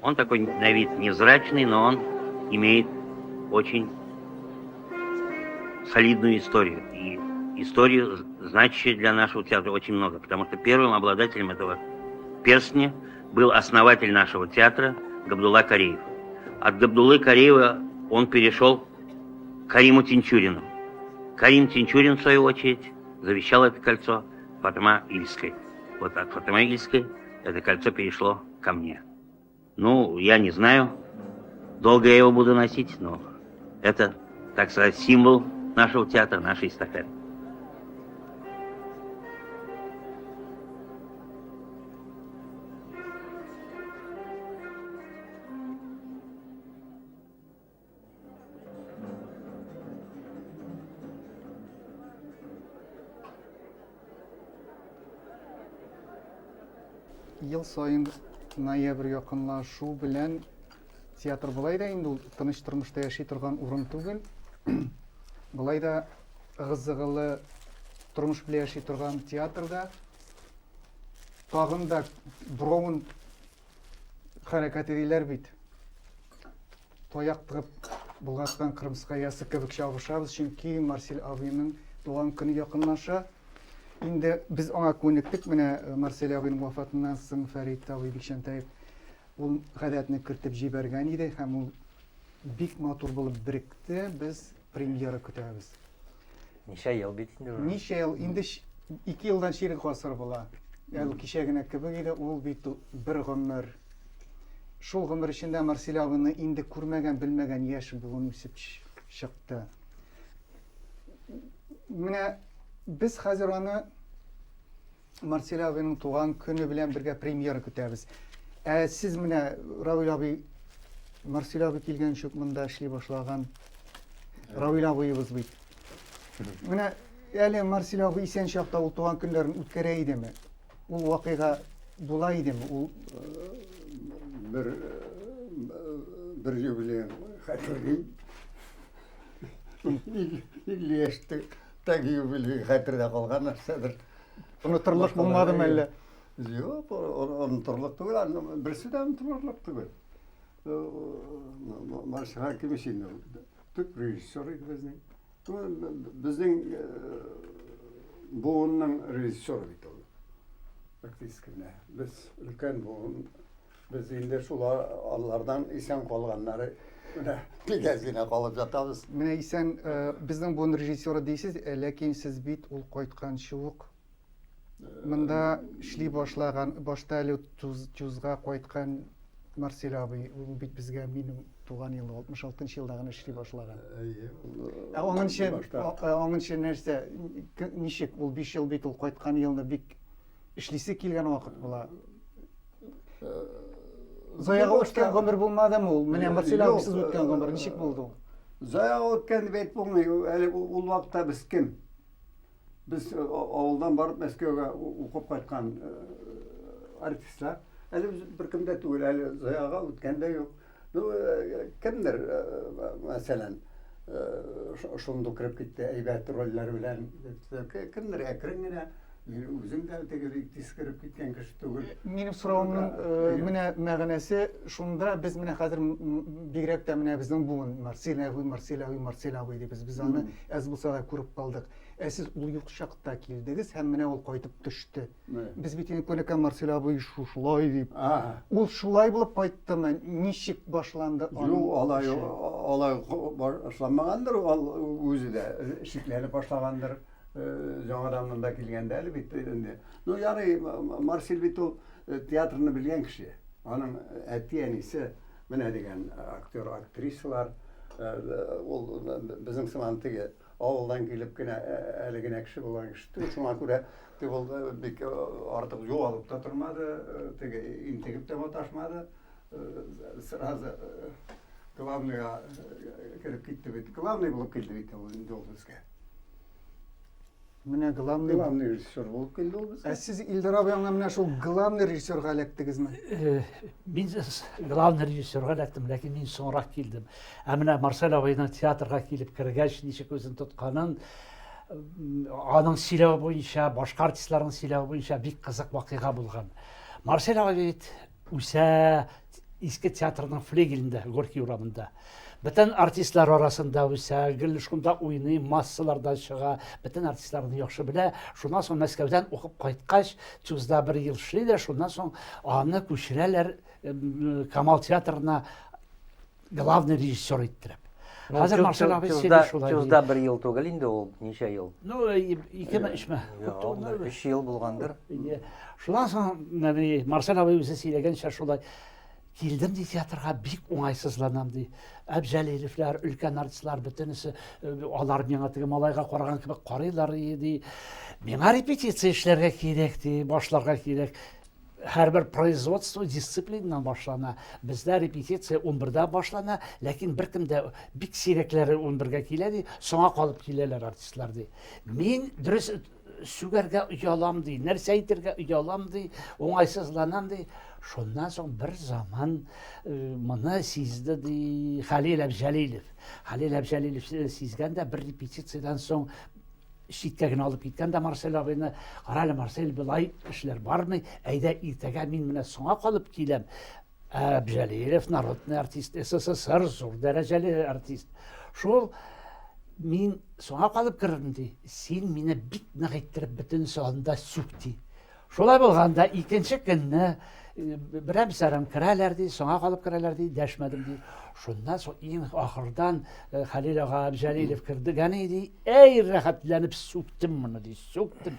Он такой на вид невзрачный, но он имеет очень солидную историю. И историю, значащую для нашего театра, очень много. Потому что первым обладателем этого перстня был основатель нашего театра Габдулла Кариев. От Габдуллы Кариева он перешел к Кариму Тинчурину. Карим Тинчурин, в свою очередь, завещал это кольцо Фатыма Ильской. Вот от Фатыма Ильской это кольцо перешло ко мне. Ну, я не знаю, долго я его буду носить, но это, так сказать, символ нашего театра, нашей эстафеты. Yıl sayın ноябрь якынлашу белән театр булай да инде ул тыныч тормышта яши торган урын түгел. Булай да гызыгылы тормыш белән яши торган театрда тагын да дровын хәрәкәт итәләр бит. Таяк тыгып булгаткан Крымскаясы кебек чабышабыз, чөнки Марсель абыйның туган көне якынлаша. Инде без аңа күнектек, менә Марсель абыйның вафатыннан соң Фәрит абый Бикшәнтәев ул гадәтне кертеп җибәргән иде һәм ул бик матур булып беректе. Без премьера көтәбез. Ничә ел бит инде? Ничә ел? Инде 2 елдан чирек гасыр була. Ул кичә генә кебек иде, ул бит бер гомер. Шул гомер эчендә Марсель абыйны инде күрмәгән, белмәгән яшь буын үсеп чыкты. Менә biz хәзер аны Марсель абыйның туган көне белән бергә премьера көтәбез. Сез менә Равил абый, Марсель абый килгән чөк монда эшли башлаган Равил абыйыбыз бит. Менә әле Марсель абый исән чакта ул туган көннәрен үткәрә идеме? Ул вакыйга була идеме? Ул bir юбилей хәтерлим. 50 яшьтә тәги юбилей хәтердә калган нәрсәдер. Онытырлык булмадымы әллә? Юк, онытырлык түгел, берсе дә онытырлык түгел. Марсель Хаким өчен төп режиссер иде безнең. Безнең буынның режиссеры бит ул. Практически без өлкән буын, без инде шул алардан исән калганнары бик әз генә калып ятабыз. Менә исән безнең буын режиссеры дисез, ләкин сез бит ул кайтканчы ук монда эшли башлаган, башта әле Тузга кайткан Марсель абый, ул бит безгә минем туган елда 66 елда гына эшли башлаган. Аңынчы нәрсә, ничек ул 5 ел бит ул кайткан елда бик эшлисе килгән вакыт була. Заяга үткән гомер булмадымы ул? Менә Марсель абый сез үткән гомер ничек булды ул? Заяга үткән дип әйтмәгез, әле ул вакытта без кем? Biz avuldan barıp Мәскәүгә укып кайткан артистлар. Әле бер кемдә түгел, әле заяга үткәндә юк. Кемдер, мәсәлән, шунда кирип китте, әйбәт рольләр белән, кемдер әкрен генә, үзең дә тегелек тискереп киткән кеше түгел. Минем соравымның менә мәгънәсе шунда, без менә хәзер бигрәк тә менә безнең буын Марсель абый дип без аны әз булса да күреп калдык. Сез ул юк чакта килдегез һәм менә ул кайтып төште. Без бит инде күнеккән Марсель абый шулай дип. Ул шулай булып кайттымы? Ничек башланды аны? Алай башламагандыр, ул үзе дә шикләнеп башлагандыр. Жаңадан монда килгәндә әле бит инде. Ну, ярый, Марсель бит ул театрны белгән кеше. Аның әти-әнисе менә дигән актер, актрисалар, ул безнең сыман теге авылдан килеп кенә әле генә кеше булган кеше. Шуңа күрә ул бик артык югалып та тормады, теге интегеп тә маташмады. Сразу главныйга кирип китте бит. Главный булып килде бит ул инде ул безгә. Менә главный режиссер булып килде ул безгә. Сез Илдар абый аңа менә шул главный режиссерга эләктегезме? Мин главный режиссерга эләктем, ләкин мин соңрак килдем. Ә менә Марсель абыйның театрга килеп кергәч, ничек үзен тотканын, аның сөйләү буенча, башка артистларның сөйләү буенча бик кызык вакыйга булган. Марсель абый үсә, Иске театрның флигелендә, Горький урамында. Бөтен артистлар арасында үсә, гел шунда уйный, массаларда чыга, бөтен артистларны яхшы белә. Шуннан соң Мәскәүдән укып кайткач, Тюзда 1 ел эшли дә, шуннан соң аны күчерәләр Камал театрына главный режиссер иттереп. Хәзер Марсел абый сөйли шулай. Тюзда 1 ел түгел инде ул, ничә ел? Ну, 2-3 3 ел булгандыр. Шуннан соң Марсел абый үзе сөйләгәнчә шулай килдем ди театрга, бик уңайсызланам ди. Әбҗәлилевләр, өлкән артистлар бөтенесе алар миңа теге малайга караган кебек карыйлар ди. Миңа репетиция эшләргә кирәк ди, башларга кирәк. Һәрбер производство дисциплинаннан башлана. Бездә репетиция 11-дә башлана, ләкин беркемдә бик сирәкләре 11-гә килә ди, соңга калып киләләр артистлар ди. Мин дөрес сүгәргә оялам ди, нәрсә әйтергә оялам ди, уңайсызланам ди. Шуннан соң бер заман моны сизде ди Хәлил Әбҗәлилев. Хәлил Әбҗәлилев сизгәндә бер репетициядан соң шиткә генә алып киткән дә Марсел абыйны, карале Марсел былай эшләр бармый, әйдә иртәгә мин менә соңга калып киләм. Әбҗәлилев народный артист, СССР зур дәрәҗәле артист. Шул мин соңга калып кердем ди. Син мине бик нык иттереп бөтен салонда сүкти. Шулай булганда икенче көнне берәм-сәрәм керәләр ди, соңга калып керәләр ди, дәшмәдем ди. Шуннан соң иң ахырдан Хәлил ага Әбҗәлилев кирдегән иде. Әй рәхәтләнеп сүктем моны ди, сүктем.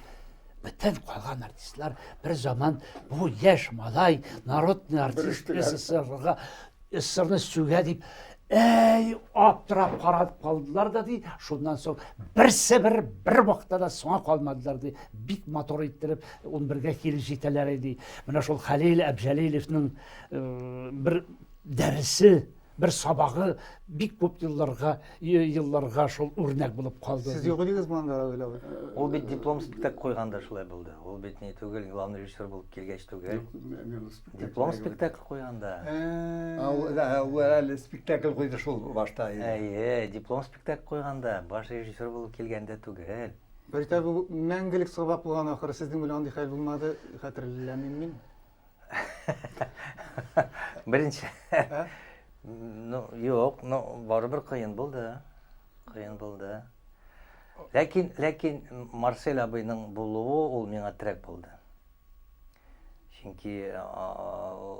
Бөтен калган артистлар бер заман бу яшь малай, народный артист СССРны сүгә дип, әй аптырап карап калдылар да ди. Шуннан соң берсе бер вакытта да соңга калмадылар ди. Бик матур иттереп 11-гә килеп җитәләр иде. Менә шул Хәлил Әбҗәлилевнең бер дәресе, бер сабагы бик күп елларга шул үрнәк булып калды. Сез юк идегез монда уйлап. Ул бит диплом спектакль куйганда шулай булды. Ул бит не түгел, главный режиссер булып килгәч түгел. Диплом спектакль куйганда. Ул әле спектакль куйды шул башта. Әйе, диплом спектакль куйганда, баш режиссер булып килгәндә түгел. Бер тә бу мәңгелек сабак булган ахыры сезнең белән андый хәл булмады, хәтерләмим мин. Беренче. Ну, юк, барыбер кыен булды. Кыен булды. Ләкин Марсел абыйның булуы ул миңа терәк булды. Чөнки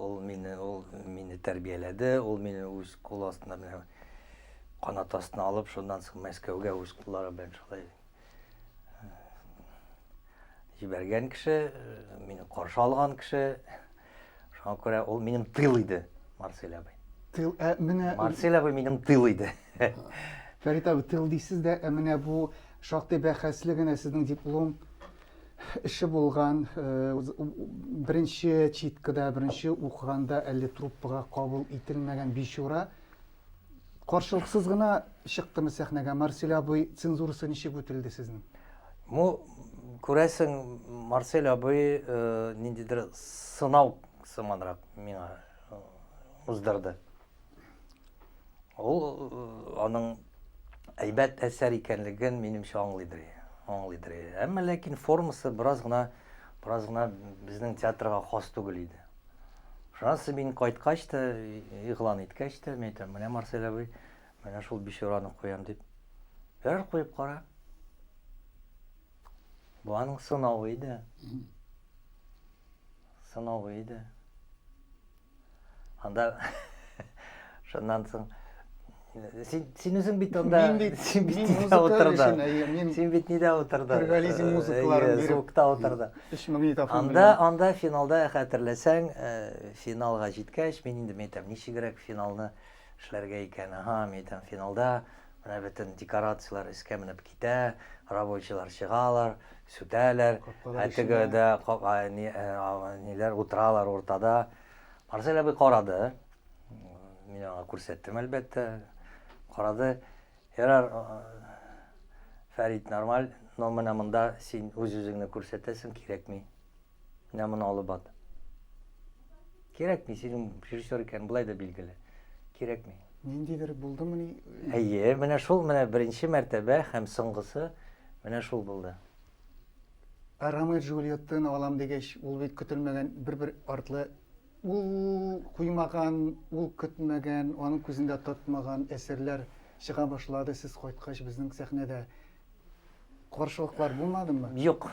ул мине тәрбияләде, ул мине үз кул астына менә канат астына алып, шуннан соң Мәскәүгә үз куллары белән шулай җибәргән кеше, мине каршы алган кеше. Шуңа күрә ул минем тыл иде, Марсел абый. Тыл менә Марсел абый минем тыл иде. Фәрит абый тыл дисез дә, менә бу шактый бәхәсле генә сезнең диплом эше булган, беренче читкада, беренче укыганда әле труппага кабул ителмәгән бичура каршылыксыз гына чыктымы сәхнәгә. Марсел абый цензурасы ничек үтелде сезнең? Күрәсең, Марсел абый ниндидер сынау сыманрак миңа уздырды. Ул аның әйбәт әсәр икәнлеген минемчә аңлыйдыр. Әмма ләкин формасы бераз гына безнең театрга хас түгел иде. Шуннан соң мин кайткач та, игълан иткәч та, мен әйтәм, менә Марсел абый, менә шул бичураны куям дип. Бер куеп кара. Бу аның сынавы иде. Анда шуннан соң син үзең бит анда, син бит нидә утырды? Син бит нидә утырды? Реализм музыкаларын биреп, звукта утырды. 3000 минут Анда финалда хәтерләсәң, финалга җиткәч, мин инде әйтәм, ничегрәк финалны эшләргә икән. Мен әйтәм, финалда менә бөтен декорациялар искә менеп китә, рабочийлар чыгалар, сүтәләр, әтегедә ниләр утыралар уртада. Марсел абый карады. Мин аңа күрсәттем, әлбәттә. Карады. Ярар, Фәрит, нормаль, но менә монда син үз-үзеңне күрсәтәсең, кирәкми. Менә моны алып бат. Кирәкми, синең режиссер икән, булай да билгеле. Кирәкми. Ниндидер булдымы? Әйе, менә шул, менә беренче мәртәбә һәм соңгысы менә шул булды. Ромео Джульеттаны алам дигәч, ул бит көтелмәгән бер артлы ул куймаган, ул көтмәгән, аның күзендә тотмаган әсәрләр чыга башлады. Сез кайткач безнең сәхнәдә каршылыклар булмадымы? Юк.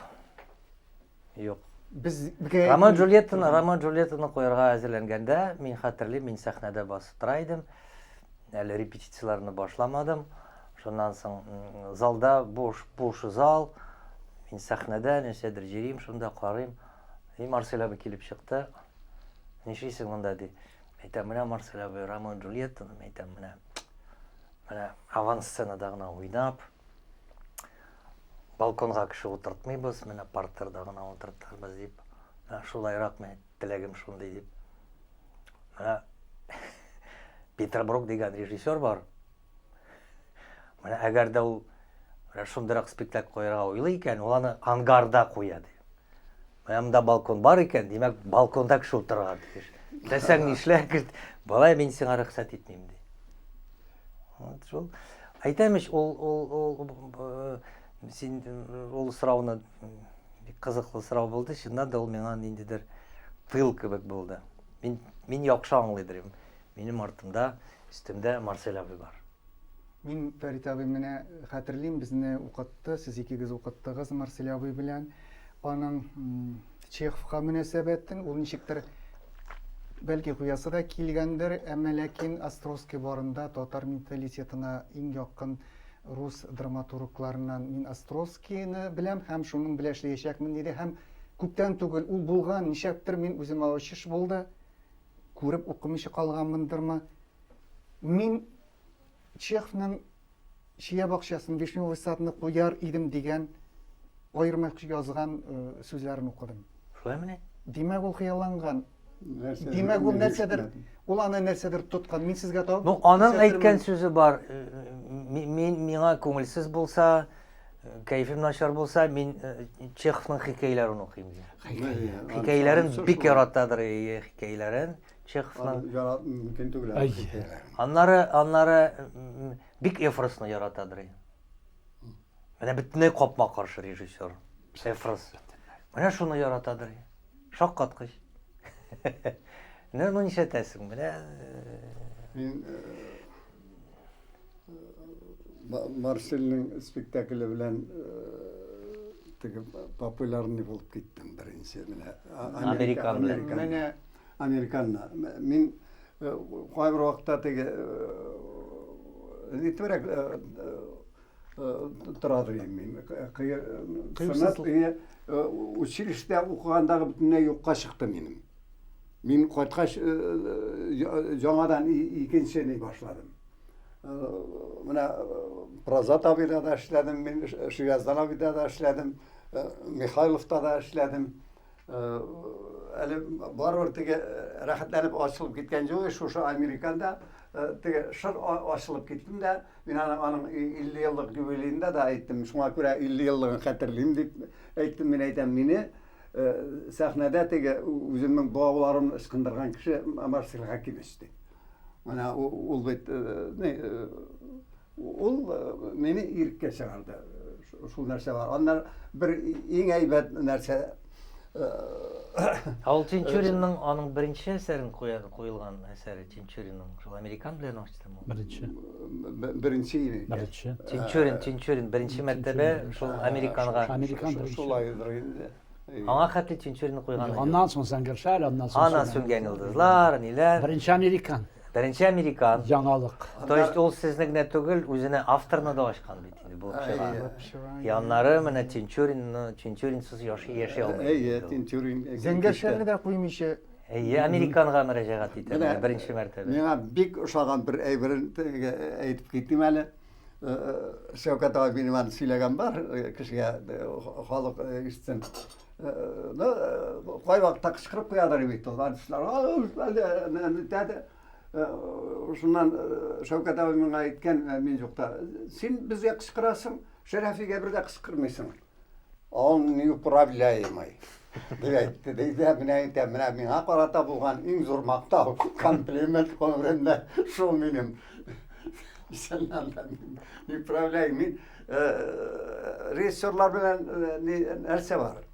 Юк. Безгә Ромео Джульеттаны куярга әзерләнгәндә, мин хәтерлим, мин сәхнәдә басып тора идем. Әле репетицияларны башламадым. Шуннан соң залда буш зал. Мин сәхнәдә нәрсәдер җырыйм, шунда карыйм. Марсель абый килеп чыкты. Нишлисең монда ди. Әйтәм, менә Марсель абый Ромео Джульеттаны, әйтәм, менә авансценада гына уйнап, балконга кеше утыртмыйбыз, менә партерда гына утыртырбыз дип. Шулайрак мен теләгем шундый дип. Менә Питер Брук дигән режиссер бар. Менә әгәр дә ул шундыйрак спектакль куярга уйлый икән, ул аны ангарда куя ди. Менә монда балкон бар икән, димәк, балконда кеше утырырга тиеш. Теләсәң нишлә, балай, мин сиңа рөхсәт итмим ди. Вот шул. Әйтәмеш, ул сорауны бик кызыклы сорау булды. Чыннан да ул миңа ниндидер тыл кебек булды. Мин яхшы аңлыйдым. Минем артымда, өстемдә Марсель абый бар. Мин Фәрит абый менә хәтерлим, безне укытты, сез икегез укыттыгыз Марсель абый белән. Аның Чеховка мөнәсәбәтен ул ничектер бәлки куясы да килгәндер, әмма ләкин Островский барында татар менталитетына иң якын рус драматургларынан мин Островскийны беләм һәм шуның белән эшләячәкмен диде һәм күптән түгел ул булган, ничектер мин үзем ачыш булды. Күреп укымыйча калганмындырмы? Мин Чеховның Шия бакчасын, Вишневый садны куяр идем дигән аерма язган сүзләрен укыдым. Шулай менә? Димәк ул хыялланган. Димәк ул нәрсәдер, ул аны нәрсәдер тоткан. Мин сезгә табып. Ну, аның әйткән сүзе бар. Миңа күңелсез булса, кайфым начар булса, мин Чеховның хикәяләрен укыйм. Хикәяләрен бик яратадыр, хикәяләрен. Чеховның мөмкин түгел. Аннары бик Эфросны яратадыр. Менә бөтенләй капма каршы режиссер. Эфрос. Менә шуны яратадыр. Шаккаткыч. Ну нишәтәсең, менә Мин Марсельнең спектакле белән теге популярный булып киттем беренче менә Американ белән. Менә Американна. Мин кайбер вакытта теге нитәрәк торадыр мин. Санат училиштә укыгандагы бөтенләй юкка чыкты минем. Мин кайткач яңадан икенчене башладым. Менә проза табида да эшләдем, мин Шияздан абида да эшләдем, Михайловта да эшләдем. Әле барыбер теге рәхәтләнеп ачылып киткән юк, шушы Американда теге шыр ачылып киттем дә, мин аның 50 еллык юбилеенда да әйттем, шуңа күрә 50 еллыгын хәтерлим дип әйттем, мин әйтәм, мине сәхнәдә теге үземнең балаларымны ычкындырган кеше Марсель Хакимович ди. Менә ул бит ул мине иреккә чыгарды. Шул нәрсә бар. Аннар бер иң әйбәт нәрсә Ал Тинчуринның аның беренче әсәрен куелган әсәре Тинчуринның шул Американ белән ачтым ул. Беренче. Тинчурин беренче мәртәбә шул Американга. Шулайдыр инде. Аңа хәтле Тинчуринны куйган. Аннан соң Зәңгәршәл, аннан Сүнгән йолдызлар, ниләр. Беренче Американ. Беренче Американ. Яңалык. То есть ул сезнең генә түгел, үзенә авторны да ачкан бит инде бу чыга. Яннары менә Тинчуринсыз яши алмый. Тинчурин. Зәңгәршәлне дә куймыйча. Американга мөрәҗәгать итә беренче мәртәбә. Миңа бик ошаган бер әйберен әйтеп киттем әле. Шәүкәт абый мине сөйләгән бар, кешегә халык ишетсен. Кай вакытта кычкырып куядыр бит ул. Шуннан Шәүкәт абый миңа әйткән, мин юкта, син безгә кычкырасың, Шәрәфигә бер дә кычкырмыйсың. Он не управляемый. Әйтте, менә миңа карата булган иң зур мактау, комплимент гомерендә шул минем. Не управляй, мин режиссерлар белән нәрсә бар.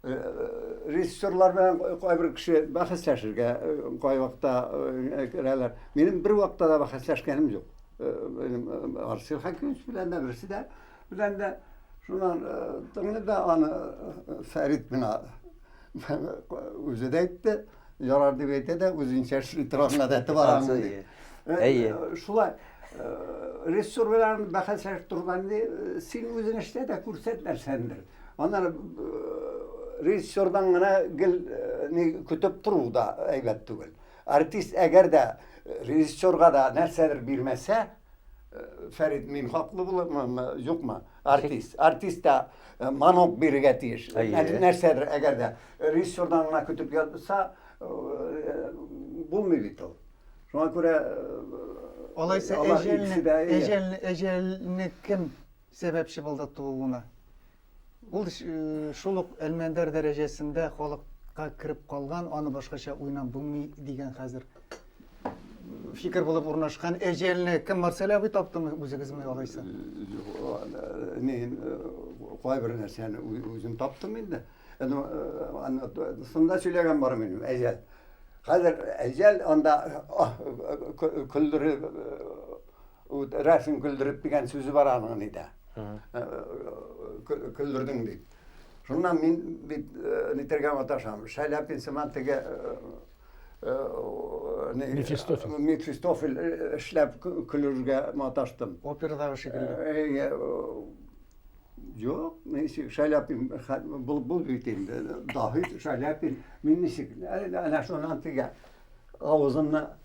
Rejissörler bilen koy bir kişi bahsleşirge koy vakta kirələr. Benim bir vakta da bahsleşkenim yok. Benim Arsil Hakimovich bilen de birisi de bilen de şundan tığını da anı Ferit bina özü de etti. Yarardı beyte de özün içerisinde tırağına da etti var. İyi. Şulay rejissör bilen bahsleşip durganda sen özün işte de kursetler sendir. Onlar rejissörden gana gel ne kütüp turu da eybet tugul. Artist eğer de rejissörga da nersedir bilmese Ferit min haklı bulur yok mu? Artist da manok bir getiş. Nersedir eğer de rejissörden gana kütüp yazsa bulmuyor bito. Şuna göre Olaysa ejelini kim sebepçi buldu tuğuna? Ул шул ук әлмәндәр дәрәҗәсендә халыкка кирип калган, аны башкача уйнап булмый дигән хәзер фикер булып урнашкан әҗәлне кем Марсель абый таптымы үзегезме алайса? Мен кай бер нәрсәне үзем таптым инде. Сында сөйләгән бар минем әҗәл. Хәзер әҗәл анда күлдереп рәсем күлдереп дигән сүзе бар аның иде. Küldürdün deyip. Şundan men nitergen ataşam. Şalyapin semantege Mefistofel işlep küldürge mataştım. Operada şekilde. Yok, neyse Şalyapin bul büyüteyim. Dahi Şalyapin men neyse ana şundan tege ağzımla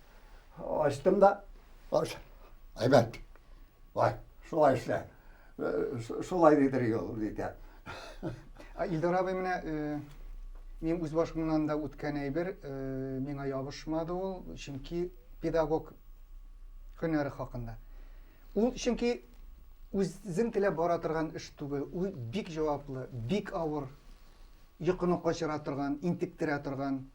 açtım da evet. Vay, şolay işler. Şolay dediriyor dedi. İldar abi менә мен үз башымнан да үткән әйбер миңа ябышмады ул, чөнки педагог һөнәре хакында. Ул чөнки үзең теләп бара торган эш түгел, ул бик җаваплы, бик авыр, йокыны качыра торган, интектерә торган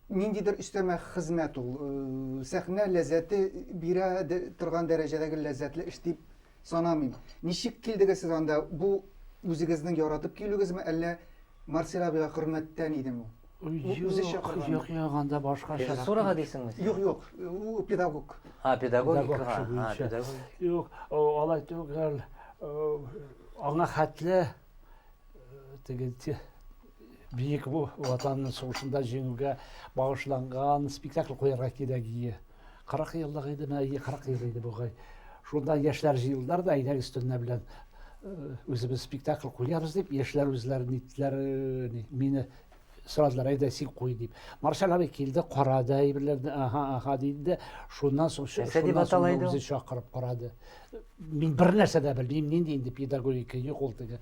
ниндидер өстәмә хезмәт ул. Сәхнә ләззәте бирә торган дәрәҗәдәге ләззәтле эш дип санамыйм. Ничек килдегез сез анда? Бу үзегезнең яратып килүгезме, әллә Марсель абыга хөрмәттән идеме? Юк, анда башка шарап. Режиссурага дейсеңме? Юк, ул педагог. Педагогикага. Юк, алай түгел. Аңа хәтле теге бийек бу ватанның сугышында җиңүгә багышланган спектакль куярга кирәк иде. 40 еллык иде, 40 ел иде бугай. Шунда яшьләр җыелдылар да, әйдәгез төннә белән үзебез спектакль куябыз дип, яшьләр үзләрен иттеләр, мине сорадылар, әйдә син куй дип. Марсель абый килде, карады әйберләрне, аха диде. Шуннан соң үзе чакырып карады. Мин бер нәрсә дә белмим, нинди инде педагогика юк ул теге.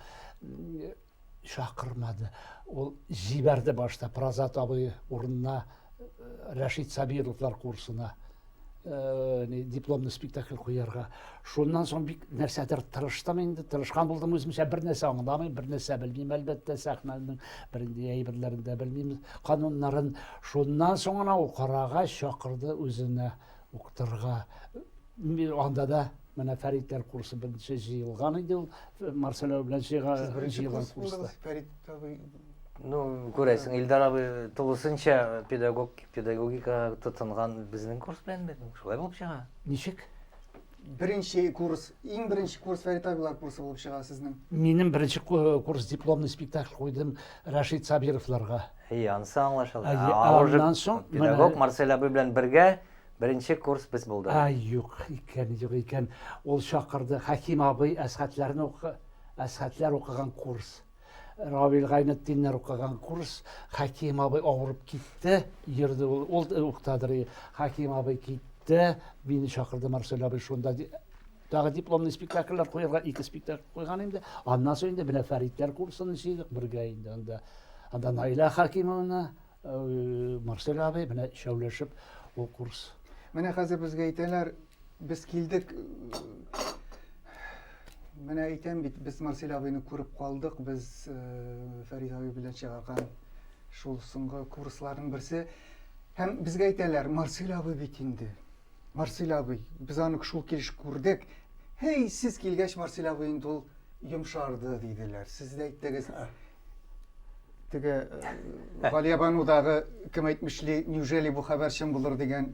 Чакырмады. Ул җибәрде башта Прозат абый урынына Рәшит Сабировлар курсына. Дипломный спектакль куярга. Шуннан соң бик нәрсәдер тырыштым инде, тырышкан булдым үземчә, бер нәрсә аңламыйм, бер нәрсә белмим, әлбәттә сәхнәнең беренде әйберләрен дә белмим, кануннарын. Шуннан соң ул карага чакырды үзенә укытырга. Анда да менә Фәритләр курсы беренче җыелган иде, ул Марсель белән җыелган курста. Фәрит абый Күрәсең, Илдар абый тулысынча педагогика тотынган безнең курс белән шулай булып чыга. Ничек? Беренче курс, иң беренче курс Фәрит абыйлар курсы булып чыга сезнең. Минем беренче курс дипломный спектакль куйдым Рәшит Сабировларга. Анысы аңлашылды. Аннан соң педагог Марсель абый белән бергә беренче курс без булды. Юк икән. Ул чакырды Хәким абый Әсхәтләр укыган курс. Равил Гайнетдиннәр укыган курс. Хәким абый авырып китте. Йөрде ул уктадыр. Хәким абый китте. Мине чакырды Марсель абый шунда. Тагы дипломный спектакльләр куярга, 2 спектакль куйган инде. Аннан соң инде менә Фәритләр курсын җыйдык бергә инде. Анда Наила Хәкимовна, Марсель абый менә шәүләшеп ул курс. Менә хәзер безгә әйтәләр, без килдек. Менә әйтәм бит, без Марсель абыйны күреп калдык, без Фәрит абый белән чыгарган шул соңгы курсларның берсе. Һәм безгә әйтәләр, Марсель абый бит инде. Марсель абый, без аны шул килеш күрдек. Hey, siz килгәч Марсель абый инде ул йомшарды диделәр. Siz дә әйттегез. Теге Галиябанудагы кем әйтмешли, неужели бу хәбәр чын булыр дигән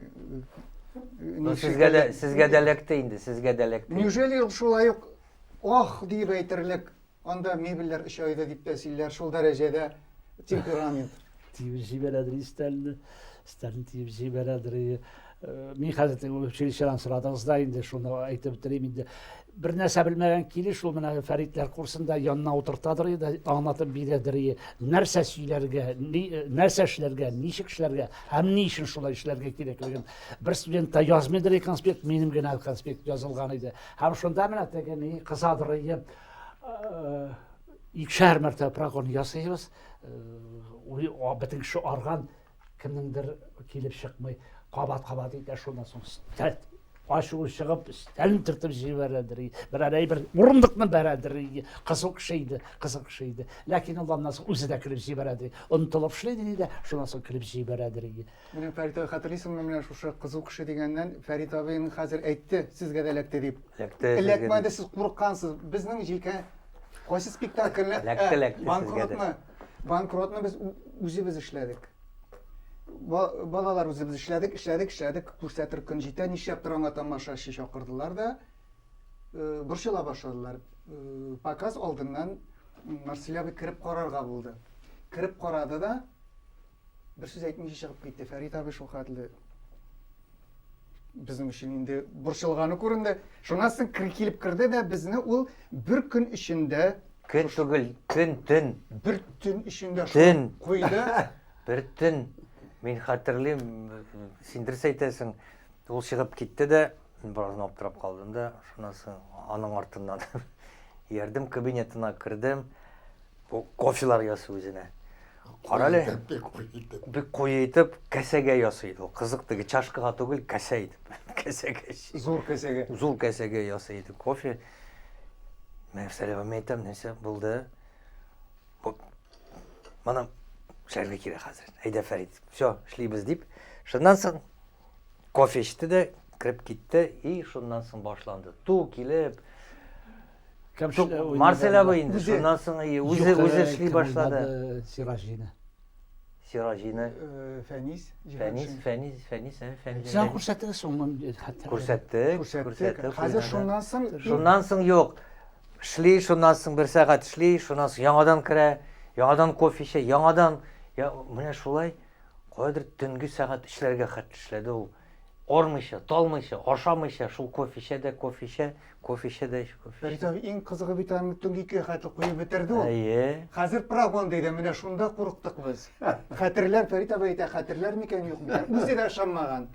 Сезгә дә эләкте инде, сезгә дә эләкте. Неужели ул шулай ук ах дип әйтерлек, анда мебельләр 3 айда дип тә сөйләр, шул дәрәҗәдә темперамент. Тиеп җибәрәдер истәлен тиеп җибәрәдер. Мин хәзер училищедан сорадыгыз да инде шуны әйтеп бетерим инде. Бер нәрсә белмәгән килеш ул менә Фәритләр курсында янына утыртадыр иде, аңлатып бирәдер. Нәрсә сөйләргә, нәрсә эшләргә, ничек эшләргә, һәм ни өчен шулай эшләргә кирәклеген. Бер студент та язмыйдыр конспект, минем генә конспект язылган иде. Һәм шунда менә теге кызадыр. Икешәр мәртәбә прогон ясыйбыз. Бөтен кеше арган кемнеңдер килеп чыкмый. Кабат итә шуннан соң ачуы чыгып, стәлен тыртып җибәрәдер. Бер урындыкны бәрәдер. Кызыл кеше иде. Ләкин ул аннан соң үзе дә килеп җибәрәдер. Онытылып эшләде иде, шуннан соң килеп җибәрәдер. Менә Фәрит абый хәтерлисеңме, менә шушы кызыл кеше дигәннән Фәрит абыйның хәзер әйтте, сезгә дә эләкте дип. Эләкмәде, сез курыккансыз. Безнең җилкә кайсы спектакльне банкротны без үзебез эшләдек. Балалар үзебез эшләдек, күрсәтер көн җитә, нишләп тораңа тамашачы чакырдылар да, борчыла башладылар. Показ алдыннан Марсель абый кирип карарга булды. Кирип карады да, бер сүз әйтмичә чыгып китте. Фәрит абый шул хәтле безнең өчен инде борчылганы күренде. Шуннан соң килеп кирде дә, безне ул бер көн эчендә, Көн түгел, төн. бер төн эчендә Төн. куйды. Бер төн. Мин хәтерлим, син дөрес әйтәсең. Ул чыгып китте дә, бераз аптырап калдым да, шуннан соң аның артыннан ярдәм кабинетына кирдем. Бу кофелар ясый үзенә. Карале. Бик куй итеп, кәсәгә ясый. Ул кызык теге чашкага түгел, кәсә итеп. Кәсәгә. Зур кәсәгә. Зур кәсәгә ясый иде кофе. Мәсәлән, мәйтәм, нәрсә булды? Мана эшләргә кирәк хәзер. Әйдә, Фәрит. Всё, эшлибез дип. Шуннан соң кофе эчте дә, кирип китте, и шуннан соң башланды. Ту килеп, Марсель абый инде. Шуннан соң үзе эшли башлады. Сиражина. Фәнис. Сән күрсәтегез соң Күрсәттек. Хәзер Шуннан соң юк. Эшли, шуннан соң бер сәгать эшли, шуннан соң яңадан керә, яңадан кофе эчә, яңадан менә шулай кайдыр төнге сәгать эшләргә хәтле эшләде ул. Ормыйча, талмыйча, ашамыйча, шул кофе эчә дә. Фәрит абый иң кызыгы бит аны төнге 2 хәтле куеп бетерде ул. Әйе. Хәзер прогон диде, менә шунда курыктык без. Хәтерләр, Фәрит абый әйтә, хәтерләр микән юк микән? Үзе дә ышанмаган.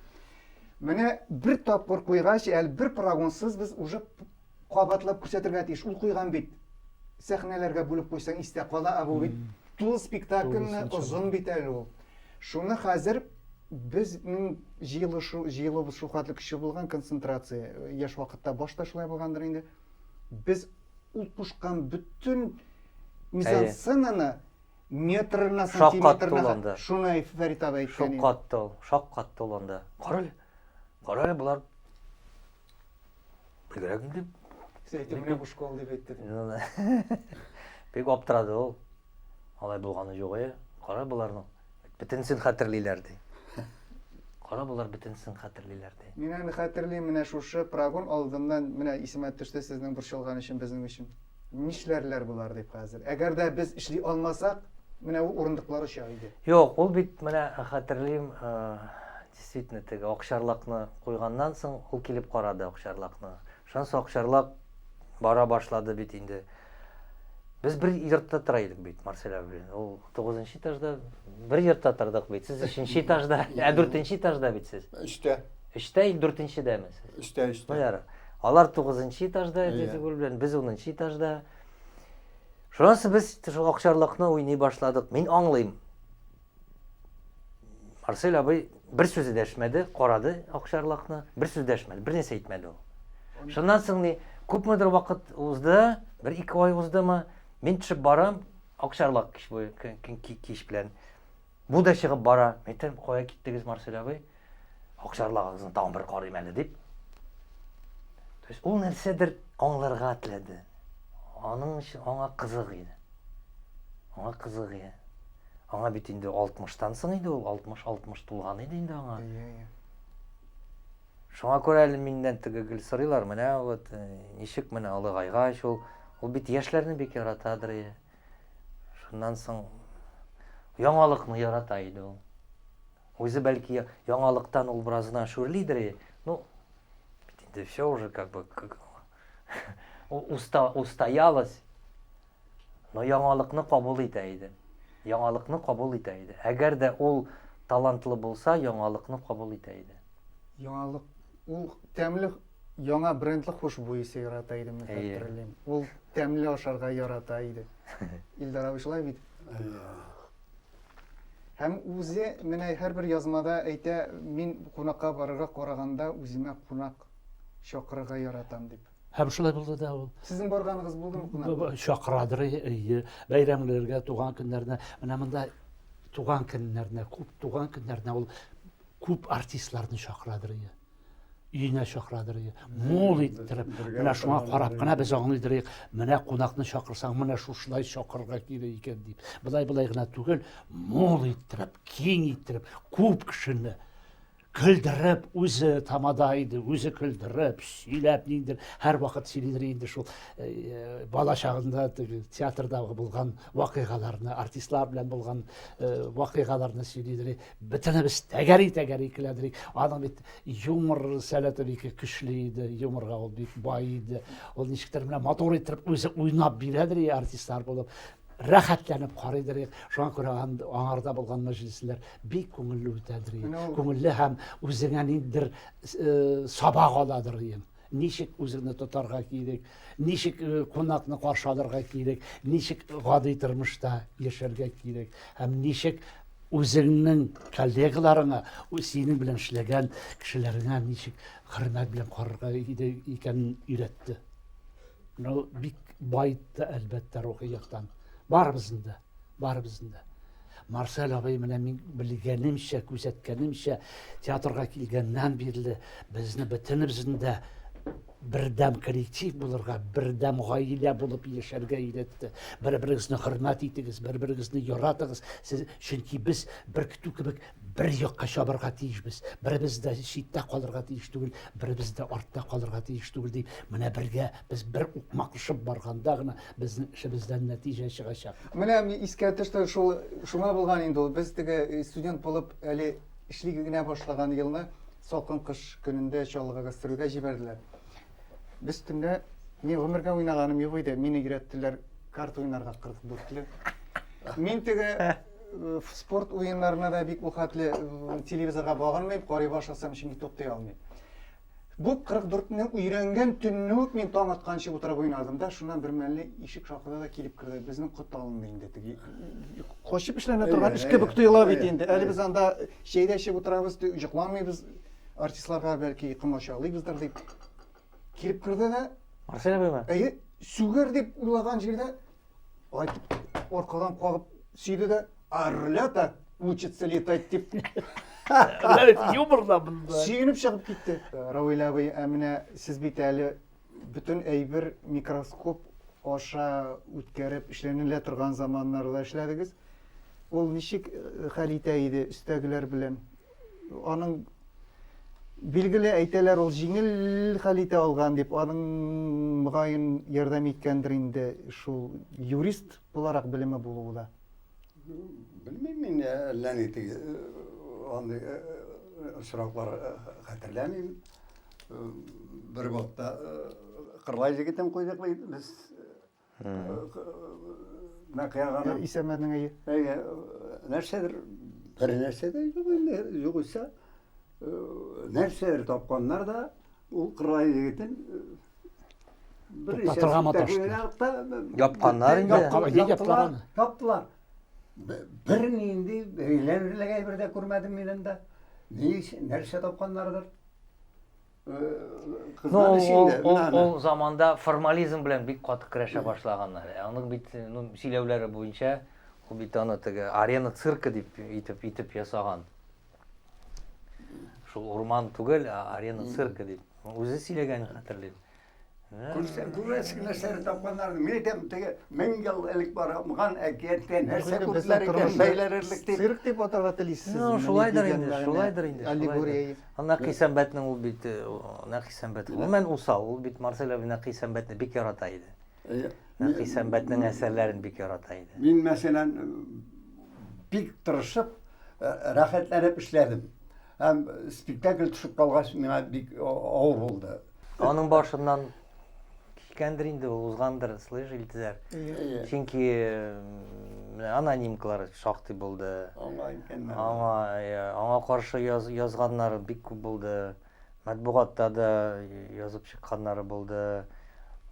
Менә бер тапкыр куйгач, әле бер прогонсыз без уже кабатлап күрсәтергә тиеш. Ул куйган бит. Сәхнәләргә бүлеп куйсаң истә кала, бу бит тул спектакльне озын бит әле ул. Шуны хәзер безнең җыелыбыз шул хәтле кече булган, концентрация яшь вакытта башта шулай булгандыр инде. Без ул кушкан бүтән мизансценаны метрына сантиметрына шуны Фәрит абый әйткән. Шаккатты ул анда. Карале, булар бигрәк инде. Сәйтемне бушкал дип әйтте. Бик аптырады ул. Алай булганы юк я. Кара буларның. Бөтенсен хәтерлиләр ди. Кара булар бөтенсен хәтерлиләр ди. Мин аны хәтерлим, менә шушы прогон алдыннан менә исемә төште сезнең борчылган өчен безнең өчен. Нишләрләр булар дип хәзер. Әгәр дә без эшли алмасак, менә ул урындыклары ча иде. Юк, ул бит менә хәтерлим, действительно теге акчарлыкны куйганнан соң ул килеп карады акчарлыкны. Шуннан соң акчарлык бара башлады бит инде. Без бер йортта тора идек бит, Марсель абый. Ул 9нчы этажда бер йортта тордык бит. Сез 3нчы этажда, 4нчы этажда бит сез. Эштә. 4нчедәме сез? Эштә. Ну яра. Алар 9нчы этажда диде белән, без 10нчы этажда. Шуннан соң без шул акчарлыкны уйный башладык. Мин аңлыйм. Марсель абый бер сүз дәшмәде, карады акчарлыкны, бер сүз дәшмәде, бер нәрсә әйтмәде ул. Шуннан соң ни күпмедер вакыт узды, 1-2 ай уздымы, мин төшеп барам, акчарлык киш белән. Бу да чыгып бара. Әйтәм, кая киттегез, Марсель абый? Акчарлыгыгызны тагын бер карыйм әле дип. То есть ул нәрсәдер аңларга теләде. Аның өчен аңа кызык иде. Аңа бит инде 60-тан соң иде ул, 60 тулган иде инде аңа. Иә. Шуңа күрә әле миннән теге гел сорыйлар, менә вот ничек менә Алыгайгач ул бит яшьләрне бик яратадыр. Шуннан соң яңалыкны ярата иде ул. Үзе бәлки яңалыктан ул бераздан шүрлидер. Ну, бит инде все уже как бы устоялась. Но яңалыкны кабул итә иде. Яңалыкны кабул итә иде. Әгәр дә ул талантлы булса, яңалыкны кабул итә иде. Яңалык ул тәмле яңа брендлы хушбуй ярата иде, мен хәтерлим. Ул тәмле ашарга ярата иде. Илдар абый шулай бит. Һәм үзе менә һәрбер язмада әйтә, мин кунакка барырга караганда үземә кунак чакырырга яратам дип. Һәм шулай булды да ул. Сезнең барганыгыз булдымы кунакка? Шакырадыр, бәйрәмләргә, туган көннәренә, менә монда туган көннәренә, күп туган көннәренә ул күп артистларны чакырадыр. Өенә чакырадыр. Мул иттереп, менә шуңа карап кына без аңлыйдыр. Менә кунакны чакырсаң, менә шушылай чакырырга кирәк икән дип. Былай гына түгел, мул иттереп, киң иттереп, күп кешене көлдереп, үзе тамада иде, үзе көлдереп, сөйләп ниндер, һәр вакыт сөйлидер инде шул бала чагында театрда булган вакыйгаларны, артистлар белән булган вакыйгаларны сөйлидер. Бөтенебез тәгәри киләдер. Аның бит юмор сәләте бик көчле иде, юморга ул бик бай иде. Ул ничектер менә мотор иттереп үзе уйнап бирәдер артистлар булып. Рәхәтләнеп карыйдыр. Шуңа күрә аңарда булган мәҗлесләр бик күңелле үтәдер. Күңелле һәм үзеңә ниндер сабак аладыр. Ничек үзеңне тотарга кирәк, ничек кунакны каршы алырга кирәк, ничек гади тормышта яшәргә кирәк, һәм ничек үзеңнең коллегаларыңа, синең белән эшләгән кешеләреңә ничек хөрмәт белән карарга икәнен өйрәтте. Ну, бик байтты әлбәттә рухи яктан. Барыбызында. Марсел абый менә мин белгәнемчә, күзәткәнемчә, театрга килгәннән бирле безне бөтенебезне дә бердәм коллектив булырга, бердәм гаилә булып яшәргә өйрәтте. Бер-берегезне хөрмәт итегез, бер-берегезне яратыгыз. Чөнки без бер көтү кебек бер якка чабырга тиешбез. Беребез дә читтә калырга тиеш түгел, беребез дә артта калырга тиеш түгел дип, менә бергә без бер укмаклашып барганда гына безнең эшебездән нәтиҗә чыгачак. Менә искә төште шуңа булган инде ул. Без теге студент булып әле эшли генә башлаган елны салкын кыш көнендә чаллыга гастрольгә җибәрделәр. Без төнлә мин гомергә уйнаганым юк иде. Мине өйрәттеләр карта уйнарга 44-ле. Мин теге спорт уеннарына да бик вакытлы телевизорга багынмыйм, карый башласам чөнки топтай алмыйм. Бу 44-не өйрәнгән төнне үк мин таң атканчы утырып уйнадым да, шуннан бер мәлне ишек шакыда да килеп керде. Безнең кот алынды инде теге. Кочып эшләнә торган эш кебек тоела бит инде. Әле без анда шәйдәшеп утырабыз, йокламыйбыз, артистларга бәлки кымачалыйбыздыр дип килеп керде дә. Марсел абыймы? Сүгер дип уйлаган җирдә айтып аркадан кагып сөйде дә Арлята учится летать дип. Юмор да булды. Сөйенеп чыгып китте. Равил абый, менә сез бит әле бөтен әйбер микроскоп аша үткәреп эшләнелә торган заманнарда эшләдегез. Ул ничек хәл итә иде өстәгеләр белән? Аның билгеле әйтәләр, ул җиңел хәл итә алган дип, аның мөгаен ярдәм иткәндер инде шул юрист буларак белеме булуы. Bilmem min әлләни теге аны очраклар хәтерләмим. Бер вакытта Кырлай җигетем куйдык без. Мәкъяганы Исәмәднең әйе. Нәрсәдер бер нәрсә дә юк инде, югыйсә нәрсәдер тапканнар да ул Кырлай җигетен Туктатырга маташты. Япканнар инде. Таптылар. Бер нинди өйләнерлек бер дә күрмәдем мин анда. Нәрсә тапканнардыр? Кызлар ишинде. Ул заманда формализм белән бик каты көрәшә башлаганнар. Аның бит сөйләүләре буенча, ул бит аны теге арена циркы дип итеп ясаган. Шул урман түгел, арена циркы дип. Үзе сөйләгән хәтерлим. Күрәсеңнәр сәр тапканнар. Мен әйтәм, теге 1000 ел элек барган әкияттән нәрсә Безнең күрделәр икән, тормышны бәйләрлек дип. Цирк дип атарга телисез. Ну, шулайдыр инде, шулайдыр инде. Аллегория. Нәкый сәнбәтнең ул бит, нәкый сәнбәт. Гомумән усал, ул бит Марсель абый нәкый сәнбәтне бик ярата иде. Нәкый сәнбәтнең әсәрләрен бик ярата иде. Мин мәсәлән бик тырышып, рәхәтләнеп эшләдем. Һәм спектакль төшеп калгач, миңа бик авыр булды. Аның башыннан килгәндер инде, ул узгандыр, слышь, Илтизар. Чөнки анонимкалар шактый булды. Аңа каршы язганнары бик күп булды. Матбугатта да язып чыкканнары булды.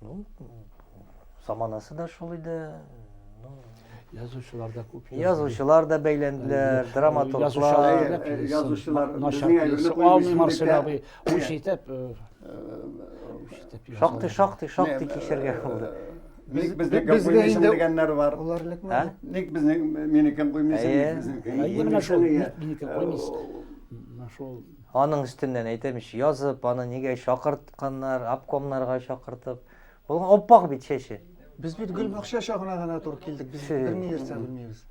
Ну, заманасы да шул иде. Язучылар да күп. Язучылар да бәйләнделәр, драматурглар. Язучылар Алмый Марсель абый ушитеп Шактый кичергә булды. Ник безгә инде дигәннәр бар. Улар лекме? Ник безнең минекен куймыйсың, безнекен. Менә шул минеке куймыйсыз. Менә шул Аның өстеннән әйтәмеш, язып, аны нигә чакыртканнар, обкомнарга чакыртып. Ул оппак бит чәче. Biz bir gül bakşa şahına gana tur kildik. Biz bir yerse bilmiyoruz.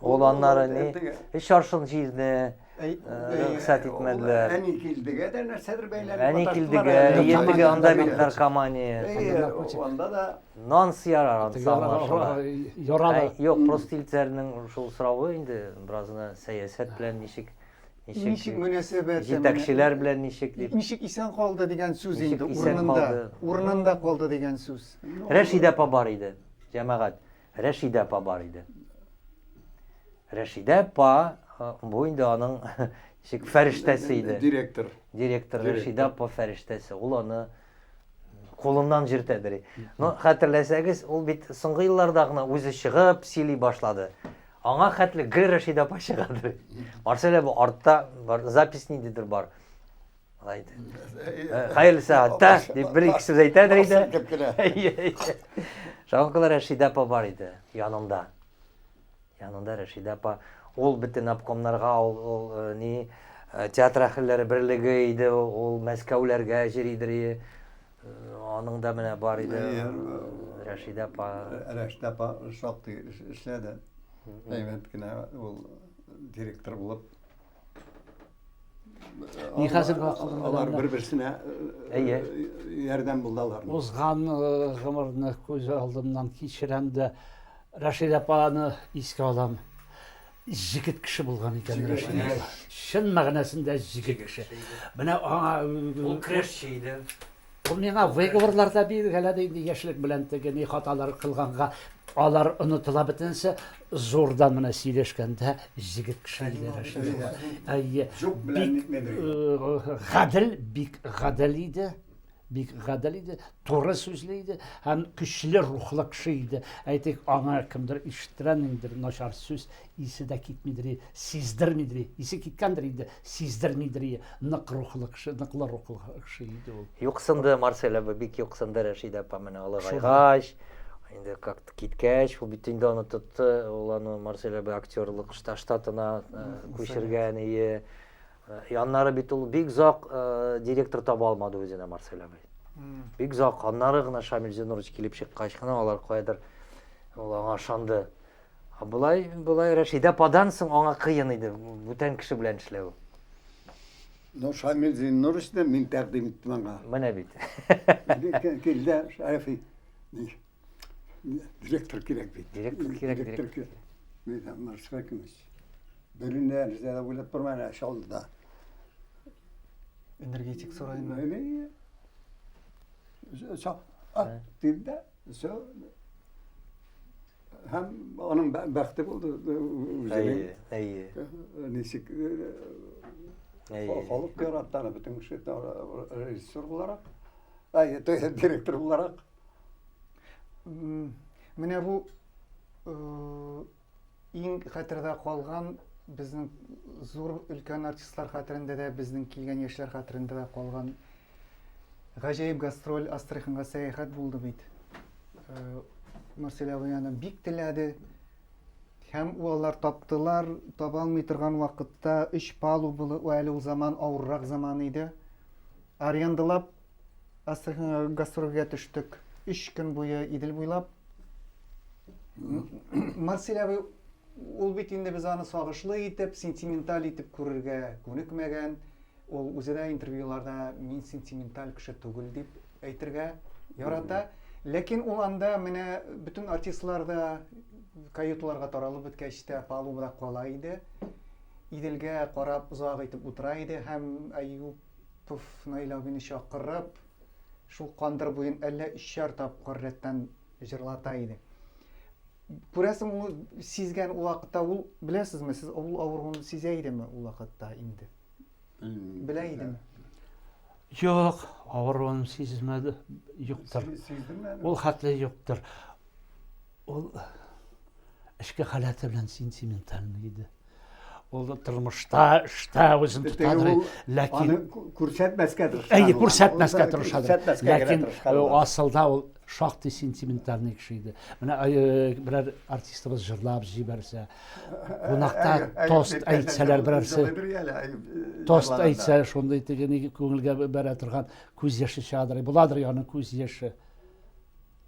Ул аннары ни, шаршын җирне рөхсәт итмәделәр. Әни килдегә дә нәрсәдер бәйләнеп. Әни килдегә, ендеге анда бит наркомания. Анда да Нанс ярар аны. яралы. Юк, просто Илтизарның шул соравы инде беразына сәясәт белән ничек Nişik münasebet. җитәкчеләр белән ничек дип. Nişik isen kaldı degen söz Nişik indi. isen Urnunda. kaldı. Urnunda kaldı degen söz. Рәшидә апа бар иде. Җәмәгать, Рәшидә апа бар иде. Рәшидә апа бу инде аның ничек фәрештәсе иде. Директор. Директор Рәшидә апа фәрештәсе. Ул аны кулыннан җиртәдер. Ну, хәтерләсәгез, ул бит соңгы елларда гына үзе чыгып сөйли башлады. Аңа хәтле гел Рәшидә апа чыгадыр. Марсель бу артта бар, запись ниндидер бар. Алайды. Хәерле сәгатьтә дип бер ике сүз әйтәдер иде. Шаңкылар Рәшидә апа бар иде янында. Янында Рәшидә апа. Ул бөтен обкомнарга, ул ни театр әһелләре берлеге иде, ул Мәскәүләргә җиридер. Аның да менә бар иде. Рәшидә апа. Рәшидә апа шактый эшләде. Әйбәт кенә ул директор булып. Ни хәзер вакытында Алар бер-берсенә ярдәм булдылар. Узган гомерне күз алдымнан кичерәм дә Рәшид апаны искә алам. Җигет кеше булган икән Рәшид апа. Чын мәгънәсендә җигет кеше. Менә аңа Ул крешче иде. ул миңа выговорларда биргәләде инде яшьлек белән теге ни хаталар кылганга алар онытыла бетенсә зордан менә сөйләшкәндә җигет кеше иде Рәшид апа. Юк белән нитмәдер. Гадел, бик гадел иде. Бик гадел иде, туры сүзле иде һәм көчле рухлы кеше иде. Әйтик, аңа кемдер ишеткәндер начар сүз исе дә китмидер, сиздермидер. Исе киткәндер иде, сиздермидер. Нык рухлы кеше, ныклы рухлы кеше иде ул. Юксынды Марсель абый, бик юксынды Рәшидә апа менә алыгайгач. Инде как-то киткәч, ул бит инде аны тотты, ул аны Марсель абый актерлык штатына күчергән ие. Яннары бит ул бик зак директор таба алмады үзенә Марсель абый. Бик зак, аннары гына Шамил Зинурович килеп чыккач кына алар кайдыр ул аңа ышанды. Булай Рәшидә ападан соң аңа кыен иде бүтән кеше белән эшләү. Ну, Шамил Зинурович да мин тәкъдим иттем аңа. Менә бит. Килде, Шәрәфи. Директор кирәк бит. Директор кирәк. Мин Марсель кемеш. Бөлүндә нәрсә уйлап тормана шалды да. Energetik sorayın. Öyle. Dilde, hem onun bəxti oldu. Әйе. Nişik халык яратты bütün şey rejissor olarak, direktör olarak. Менә бу иң хәтердә калган безнең зур өлкән артистлар хәтерендә дә, безнең килгән яшьләр хәтерендә дә калган гаҗәеп гастроль Астраханьга сәяхәт булды бит. Марсель абый аны бик теләде. Һәм алар таптылар, таба алмый торган вакытта 3 палубалы, әле ул заман авыррак заман иде. Арендалап Астраханьга гастрольгә төштек. 3 көн буе Идел буйлап. Марсель абый, ул бит инде без аны сагышлы итеп, сентименталь итеп күрергә күнекмәгән. Ул үзе дә интервьюларда мин сентименталь кеше түгел дип әйтергә ярата. Ләкин ул анда менә бөтен артистларда каюталарга таралып беткәч тә палубада кала иде. Иделгә карап озак итеп утыра иде һәм Аюпов Наиловны чакырып, шул кандыр буен әллә 3 тапкыр рәттән җырлата иде. Күрәсең, ул сизгән ул вакытта, ул беләсезме, сез ул авыруын сизә идеме ул вакытта инде? Белә идеме? Yok, avruğunu sezmedi, yoktur. Ol hatlı yoktur. Ol eski halatı bilen sentimentalıydı. Ol da tırmışta, özün tutadı. Lakin күрсәтмәскә тырышкан. әйе, күрсәтмәскә тырышады. Күрсәтмәскә генә Ләкин тырышкан ул. асылда ул шактый сентиментальный кеше иде. Менә берәр артистыбыз җырлап җибәрсә, кунакта тост әйтсәләр берәрсе, тост әйтсә, шундый тегене күңелгә бәрә торган күз яшы чыгадыр. Буладыр яны күз яшы.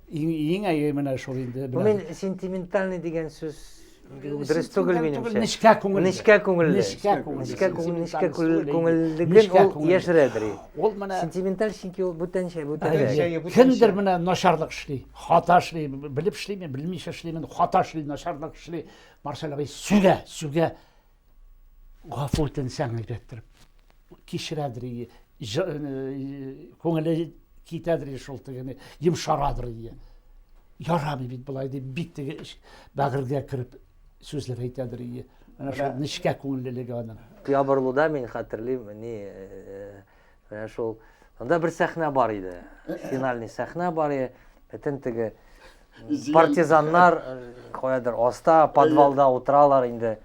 Иң әйе менә шул инде. Бу мен сентиментальный дигән сүз дөрес түгел минемчә. Нечкә күңелле. Нечкә күңелле. Нечкә күңеллеген ул яшерәдер. Ул менә Сентименталь чөнки ул бүтәнчә, кемдер менә начарлык эшли, хата эшли, белеп эшлиме, белмичә эшлиме, хата эшли, начарлык эшли. Марсель абый сүгә гафу итсәң әйттереп. Кичерәдер, күңеле китәдер шул тегене, йомшарадыр. Ярамый бит булай дип бик теге бәгыргә кереп сүзләр әйтәдер. Менә шул нечкә күңеллелеге аның. Ябырлуда мин хәтерлим, менә шул анда бер сәхнә бар иде. Финальный сәхнә бар иде. Бөтен теге партизаннар каядыр аста подвалда утыралар инде.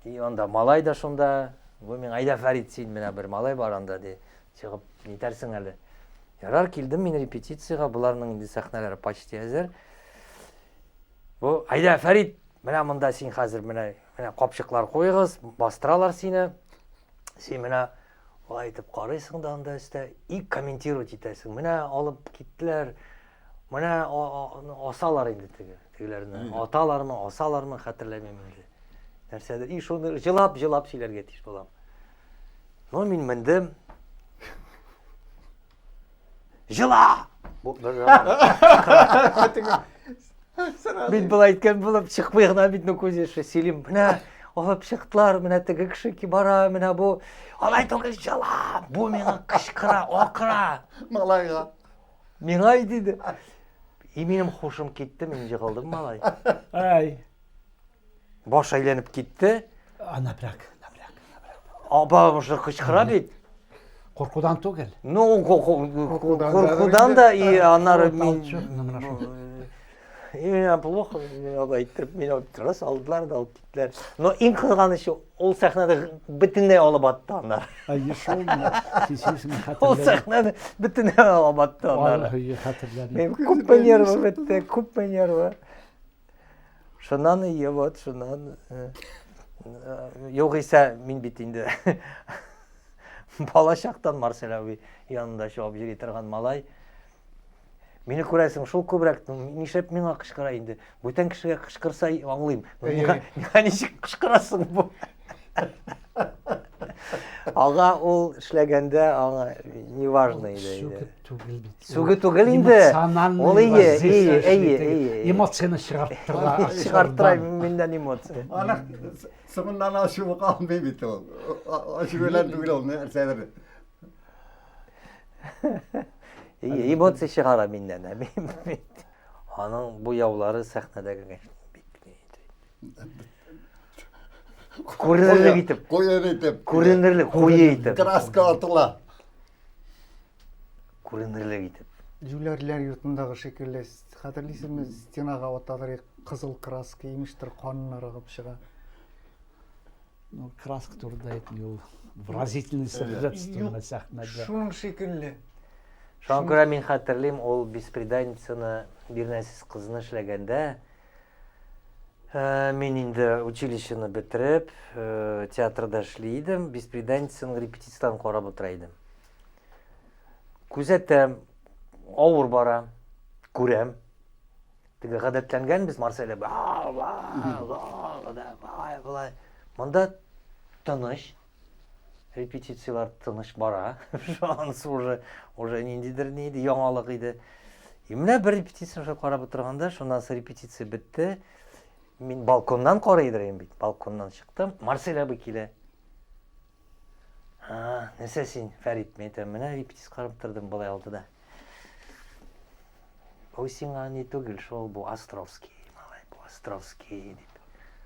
И анда малай да шунда, бу мен Айда Фәрит син менә бер малай бар анда ди. Чыгып нитәрсең әле. Ярар, килдем мин репетициягә, буларның инде сәхнәләре почти әзер. Бу Айда Фәрит, менә монда син хәзер менә капчыклар куйгыз, бастыралар сине. Син менә алай итеп карыйсың да анда өстә и комментировать итәсең. Менә алып киттеләр. Менә асалар инде тегеләрне. Аталармы, асалармы хәтерләмим инде. Нәрсәдер, и шуны җылап сөйләргә тиеш булам. Но мин мендем. Жыла! Бит булай әйткән булып чыкмый гына бит күз яшы Селим. Менә алып чыктылар, менә теге кеше ки бара, менә бу алай түгел жыла. Бу миңа кычкыра, акыра. Малайга. Миңа диде. И минем хушым китте, мин җыгылдым малай. Ай, Баш әйләнеп китте. набрак. Аба мышы кычкыра бит. Коркудан түгел. Ну, куркудан да и анары мин... И меня плохо, меня әйттереп, мин аптырас алдылар да алып киттеләр. Но иң кызганышы, ул сәхнәдә бөтенләй алып атты анар. Ай, шул сисесен Ул хәтерләр. сәхнәдә бөтенләй алып атты анар. Ай, хәтерләр. Мен күпме нервы бетте, күпме нервы. Шуннан и вот, шуннан... Югыйсә, мин бит инде... Бала чактан Марсель абый янында чыгып йөри торган малай. Мине күрәсең, шул күбрәк нишләп миңа кычкыра инде. Бүтән кешегә кычкырса аңлыйм. Миңа ничек кычкырасың бу? Ага ул эшләгәндә аңа неважно иде. Сугы түгел инде. Ул ие. Эмоцияны чыгарттыра. Чыгарттыра миндән эмоция. Ана сымыннан ашуы калмый бит ул. Ашуылар түгел ул нәрсәдер. Эмоция чыгара миндән. Аның бу яулары сәхнәдәге күренерлек итеп. Күренерлек, куе итеп. Краска атыла. Күренерлек итеп. Жүләрләр йортындагы шикелле, хәтерлисезме, стенага аталар кызыл краска имештер, канын арыгып чыга. Ну, краска турында әйтми ул. Выразительный сәхнәдә сәхнәдә. Шуның шикелле. Шуңа күрә мин хәтерлим, ул беспреданницаны бер нәрсәс кызны эшләгәндә, мин инде училищены бетереп, театрда эшли идем, беспреданницаның репетициясын карап утыра идем. Күзәтәм, авыр бара, күрәм. Теге гадәтләнгәнбез Марселя. Былай. Монда тыныч. Репетициялар тыныч бара. Шансы уже ниндидер ни иде, яңалык иде. Менә бер репетиция карап утырганда, шуннан соң репетиция бетте. Мин балконнан карый идем бит. Балконнан чыктым. Марселя абый килә. Нәрсә син, Фәрит, мен әйтәм, менә репетиция карап тордым былай алдыда. Бу сиңа ни түгел, шул бу Островский, малай, бу Островский дип.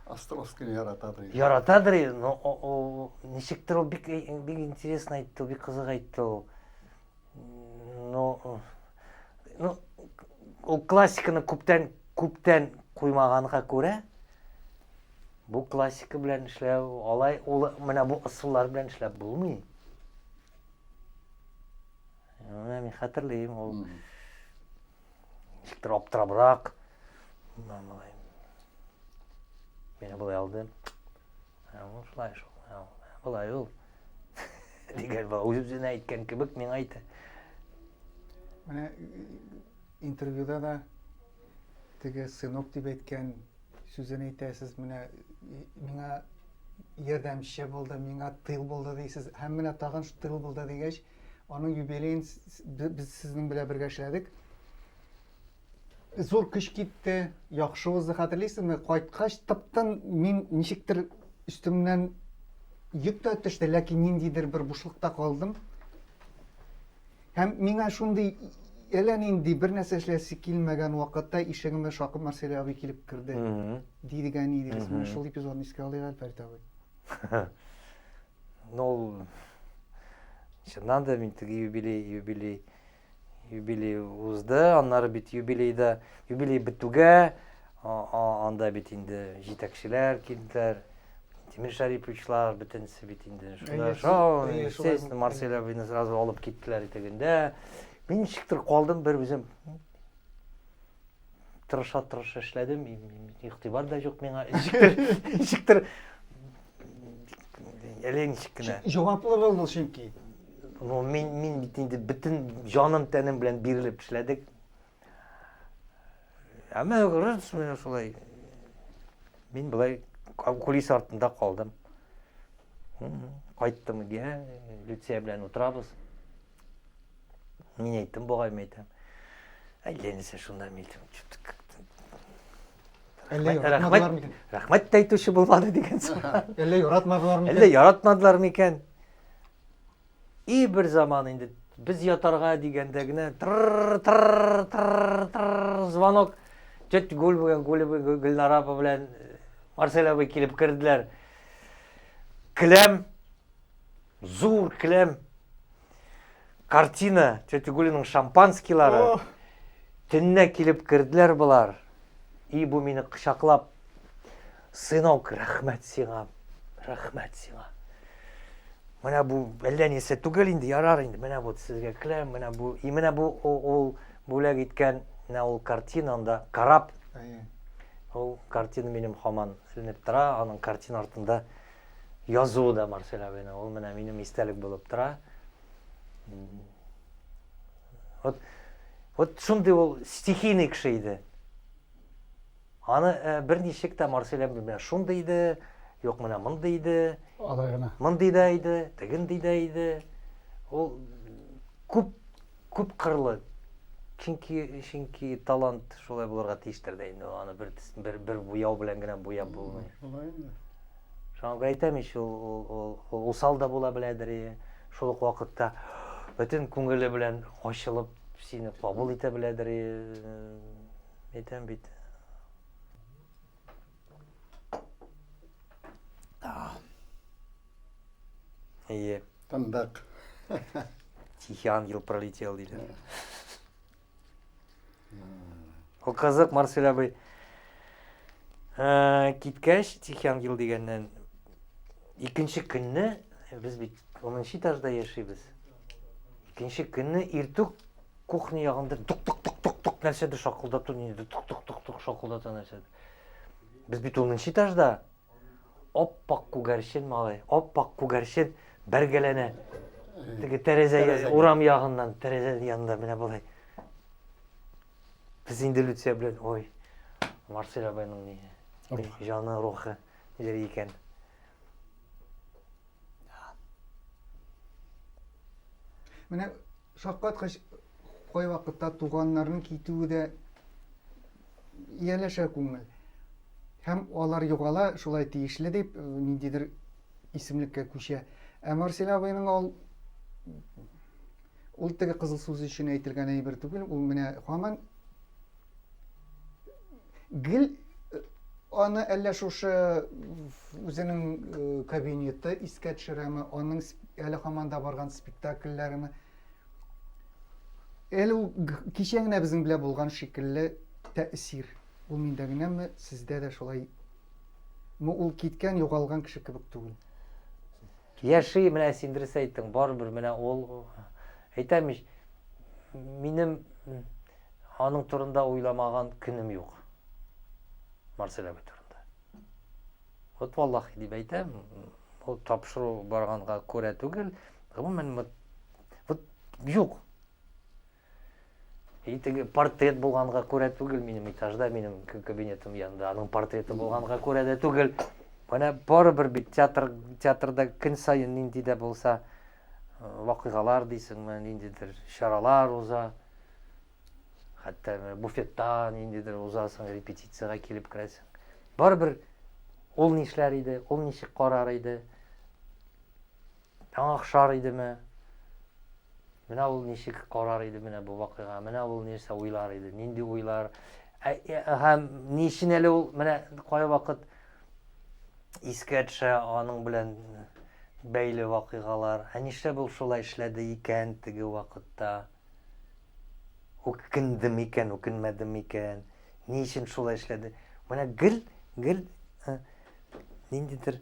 Островский яратады. Яратадыр, но ничектер ул бик интересно әйтте, бик кызык әйтте ул. Ну, ул классиканы күптән куймаганга күрә, бу классика белән эшләү, алай ул менә бу ысуллар белән эшләп булмый. Менә мин хәтерлим, ул ничектер аптырабрак. Менә булай алды. Шулай шул. Булай ул. Дигән бу үзенә әйткән кебек миңа әйтә. Менә интервьюда да теге сынок дип әйткән сүзен әйтәсез, менә миңа ярдәмче булды, миңа тыл булды дисез. Һәм менә тагын тыл булды дигәч, аның юбилеен без сезнең белән бергә эшләдек. Зур көч китте, яхшы узды, хәтерлисезме? Кайткач тыптан мин ничектер өстемнән йөк тә төште, ләкин ниндидер бер бушлыкта калдым. Һәм миңа шундый әллә нинди бер нәрсә эшләсе килмәгән вакытта ишегемә шакып Марселя абый килеп керде. Дигән идегез. Менә шул эпизодны искә алыйк, Фәрит абый. Ну, чыннан да мин теге юбилей узды, аннары бит юбилей бетүгә, анда бит инде җитәкчеләр килделәр, Тимир Шариповичлар бөтенсе бит инде. Естественно, Марселя абыйны сразу алып киттеләр итегендә. Мин ничектер калдым бер үзем. Тырыша эшләдем, игътибар да юк миңа. Ничектер әле ничек кенә. Җаваплы булды чөнки. Ну, мин бит инде бөтен җаным тәнем белән бирелеп эшләдек. Әмма гырыс шулай. Мин былай кулис артында калдым. Кайттым дигән, Люция белән утырабыз. Мин әйттем, бугай әйтәм. Әйләнсә шунда әйтәм. Рәхмәт әйтүче булмады дигән соң. Әллә яратмадылармы? Әллә яратмадылар микән? И бер заман инде без ятарга дигәндә генә звонок. Тетя Гульнара апа белән Марселя абый килеп керделәр. Келәм, зур келәм, картина, тетя Гулиның шампанскийлары. Төннә килеп керделәр булар. И бу мине кычаклап, сынок, рәхмәт сиңа. Менә бу әллә нәрсә түгел инде, ярар инде. Менә бу сезгә келәм, менә бу ул бүләк иткән ул картинанда карап. Ул картина минем һаман синеп тора, аның картина артында язуы да Марселя абыйның. Ул менә минем истәлек булып тора. Вот шундый ул стихийный кеше иде. Аны берничек тә Марселя белән шундый иде, юк менә мондый иде. Мондый да иде, тегендий да иде. Ул күп кырлы. Чөнки талант шулай булырга тиештер дә инде. Аны бер буяу белән генә буяп булмый. Шуңа әйтәм ич, ул усал да була беләдер. Шул ук вакытта бөтен күңеле белән ачылып сине кабул итә беләдер. Әйтәм бит. Ие. Тандак. Тихий ангел пролетел диде. Ул кызык Марселя абый киткәч, Тихий ангел дигәннән икенче көнне без бит 10нчы этажда яшибез. Икенче көнне иртүк кухня ягында тук нәрсәдер шакылдату, тук шакылдата нәрсәдер. Без бит 10нчы этажда оппак күгәрчен малай, оппак күгәрчен бәргәләнә. Теге тәрәзә урам ягыннан, тәрәзә янында менә булай. Biz indi Lütfiye bilen, oy, Marcel abайның не, Рухы. жаны, рухы, нелер екен. Менә шаккаткач кай вакытта туганнарның китүе дә ияләшә күңел. Һәм алар югала, шулай тиешле дип, ниндидер исемлеккә күчә. Ә Марсель абайның ул теге кызыл сүз өчен әйтелгән әйбер түгел, ул менә һаман гел аны әллә шушы үзенең кабинеты искә төшерәме, аның әле һаман да барган спектакльләреме. Әле ул кичә генә безнең белән булган шикелле тәэсир. Ул миндә генәме, сездә дә шулай? Ул киткән, югалган кеше кебек түгел. Яши, менә син дөрес әйттең, барыбер менә ул әйтәм, минем аның турында уйламаган көнем юк. Марсель абай турында. Вот валлахи дип әйтәм, ул тапшыру барганга күрә түгел, гомумән вот юк. Теге портрет булганга күрә түгел, минем этажда, минем кабинетым янында, аның портреты булганга күрә дә түгел. Менә барыбер бит театрда көн сайын нинди дә булса вакыйгалар дисеңме, ниндидер чаралар уза. Хәтта буфетта ниндидер узасың, репетициягә килеп керәсең. Барыбер ул нишләр иде, ул ничек карар иде, аңа охшар идеме? Менә ул ничек карар иде менә бу вакыйга, менә ул нәрсә уйлар иде, нинди уйлар. Һәм ни өчен әле ул менә кай вакыт искә төшә аның белән бәйле вакыйгалар. Нишләп ул шулай эшләде икән теге вакытта? Үкендем икән, үкенмәдем икән? Ни өчен шулай эшләде? Менә гел ниндидер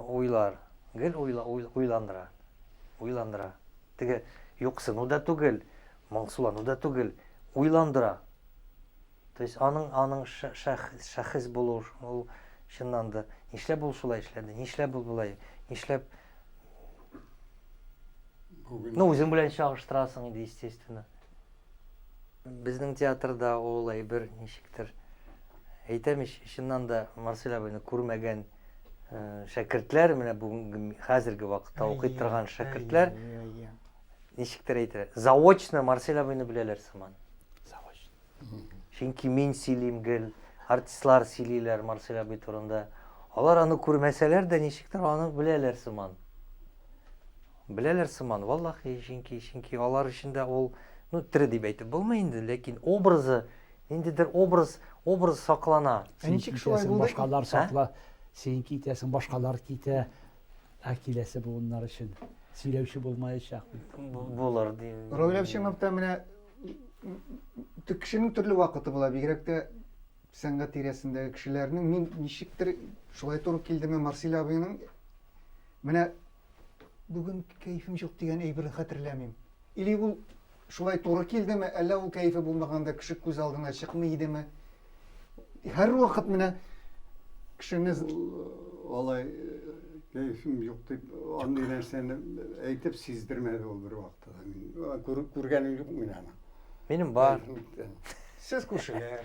уйлар, гел уйландыра. Теге юксыну да түгел, моңсулану да түгел, уйландыра. То есть аның шәхес булу, ул чыннан да нишләп ул шулай эшләде, нишләп ул булай, нишләп үзең белән чагыштырасың иде, естественно. Безнең театрда ул әйбер ничектер әйтәм, чыннан да Марсель абайны күрмәгән шәкертләр, менә бүгенге хәзерге вакытта укый торган шәкертләр ничектер әйтер, заочно Марсель абайны беләләр сыман. Заочно. Чөнки мин сөйлим гел, артистлар сөйлиләр Марсель абай турында. Алар аны күрмәсәләр дә ничектер аны беләләр сыман. Беләләр сыман, валлахи, чөнки алар өчен дә ул, тире дип әйтеп булмый инде, ләкин образы, ниндидер образ саклана. Ничек шулай булды? Башкалар сакла, син китәсең, башкалар китә. Киләсе буыннар өчен сөйләүче булмаячак. Булыр ди. Равиловича менә кешенең төрле вакыты була, бигрәк тә сәнгать тирәсендәге кешеләрнең. Мин ничектер шулай туры килдеме Марсель абыйның менә бүген кайфым юк дигән әйберне хәтерләмим. Или ул шулай туры килдеме, әллә ул кайфы булмаганда кеше күз алдына чыкмый идеме? Һәр вакыт менә кешене Олай кайфым юк дип, андый нәрсәне әйтеп сиздермәде ул бер вакытта. Мин күргәнем юк мин аны. Минем бар. сез күршеләр.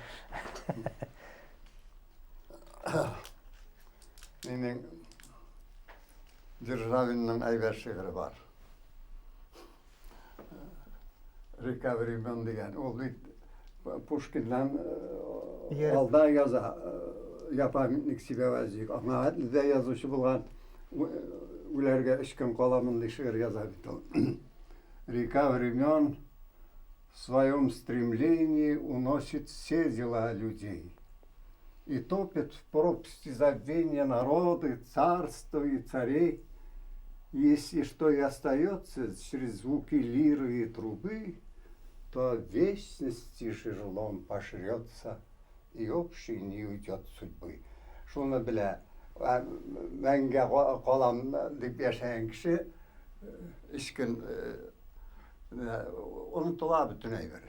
Минең Державинның әйбәт шигыре бар. Река времен дигән. Ул бит Пушкиннан алда яза. Я памятник себе возик. Аңа дә язучы булган. Үләргә 3 көн каламын ди шигырь яза бит ул. Река времен в своем стремлении уносит все дела людей и топит в пропасти забвения народы, царства и царей. Если что и остается через звуки лиры и трубы, то в вечности жерлом пошрется и общий не уйдет судьбы. Шуны белә, мәңгә калам дип яшәгән кеше 3 көн онытыла бөтен әйбер.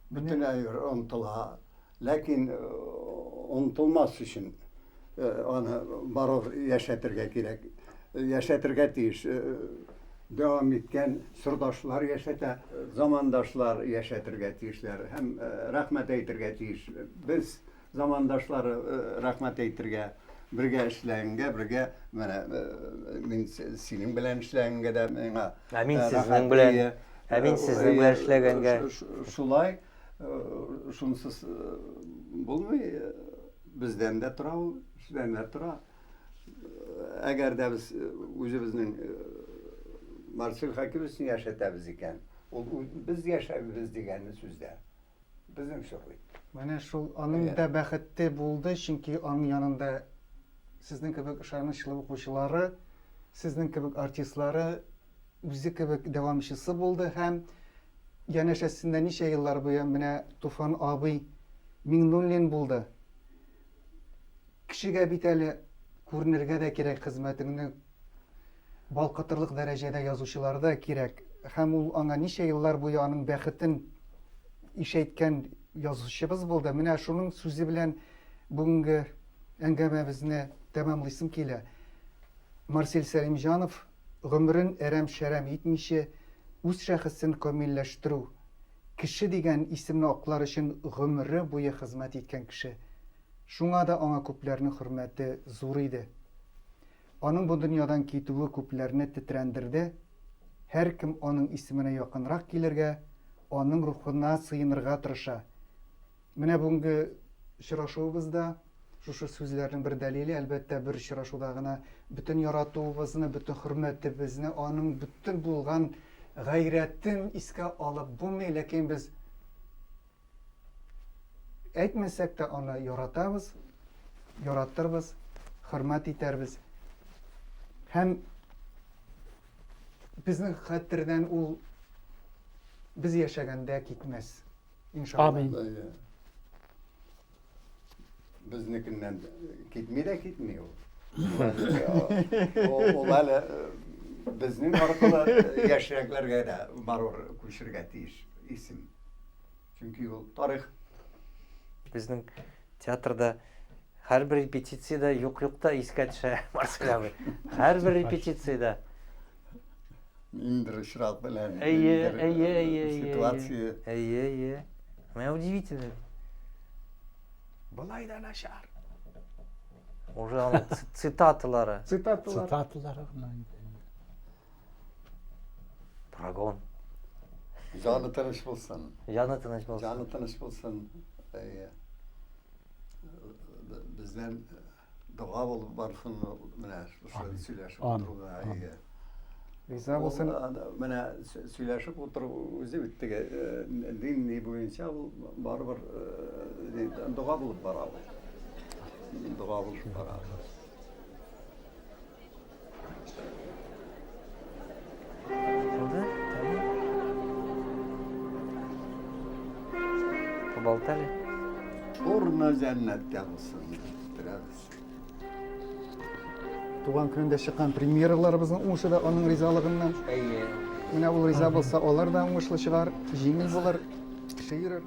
Бөтен әйбер онытыла. Ләкин онытылмас өчен аны барып яшәтергә кирәк. Яшәтергә тиеш. devam etken sırdaşlar yaşata, zamandaşlar yaşatırga tiyişler. Hem rahmet eytirge tiyiş. Biz zamandaşları rahmet eytirge birge işlenge, birge men senin bilen işlenge de mena. Amin sizning bilen. Amin sizning bilen işlegenge. Şulay şunsuz bulmay bizden de tura, sizden de tura. Eğer de biz özümüzün Marcel Hakim'in yaşatabız iken, biz yaşayabiliriz diğerini sözler. Bizim şurayı. Mana şol aның da бәхетте булды, чөнки аның янында сезнең кебек ышанычлы укучылары, сезнең кебек артистлары, үзе кебек дәвамчысы булды һәм янәшәсендә ничә еллар буе менә Туфан абый Миңнуллин булды. Кешегә бит әле күренергә дә кирәк хезмәтеңне балкытырлык дәрәҗәдә язучылар да кирәк. Һәм ул аңа ничә еллар буе аның бәхетен ишәйткән язучыбыз булды. Менә шуның сүзе белән бүгенге әңгәмәбезне тәмамлыйсым килә. Марсель Сәлимҗанов гомерен әрәм-шәрәм итмичә үз шәхесен камилләштерү, кеше дигән исемне аклар өчен гомере буе хезмәт иткән кеше. Шуңа да аңа күпләрнең хөрмәте зур иде. Аның бу дөньядан китүе күпләрне тетрәндерде. Һәркем аның исеменә якынрак килергә, аның рухына сыенырга тырыша. Менә бүгенге очрашуыбызда шушы сүзләрнең бер дәлиле, әлбәттә бер очрашуда гына бөтен яратуыбызны, бөтен хөрмәтебезне, аның бөтен булган гайрәтен искә алып булмый, ләкин без әйтмәсәк тә аны яратабыз, яратырбыз, хөрмәт итәрбез. Һәм безнең хәтердән ул biz яшәгәндә китмәс. İnşallah. Amin. Biznikinden gitmiyor o. O böyle bizning orqali yaşayacaklarga da baror ko'shirga tiyish isim. Chunki u tarix. Bizning teatrda har bir repetitsiyada yo'q-yo'qda esga tushadi Marcel abi. Har bir repetitsiyada. Indirishroq bilan. Situatsiya. Men удивительно. Balayda naşar. Уже аның цитаталары. Цитаталары. Прогон. Canı tanış bulsun. Jаны тыныч болсын. Canı tanış bulsun. Bizden dua bulup varsın mene söyleşip oturduğuna. Rıza olsun. Mene söyleşip oturup özü bitti. Din boyunca barbar dua bulup beraber. Dua bulup beraber. Поболтали? Urna cennette bulsun. Biraz. Туган көндә чыккан премьераларыбызның уңышы да аның ризалыгыннан. Менә ул риза булса, алар да уңышлы чыгар, җиңел булыр, кеше йөрер.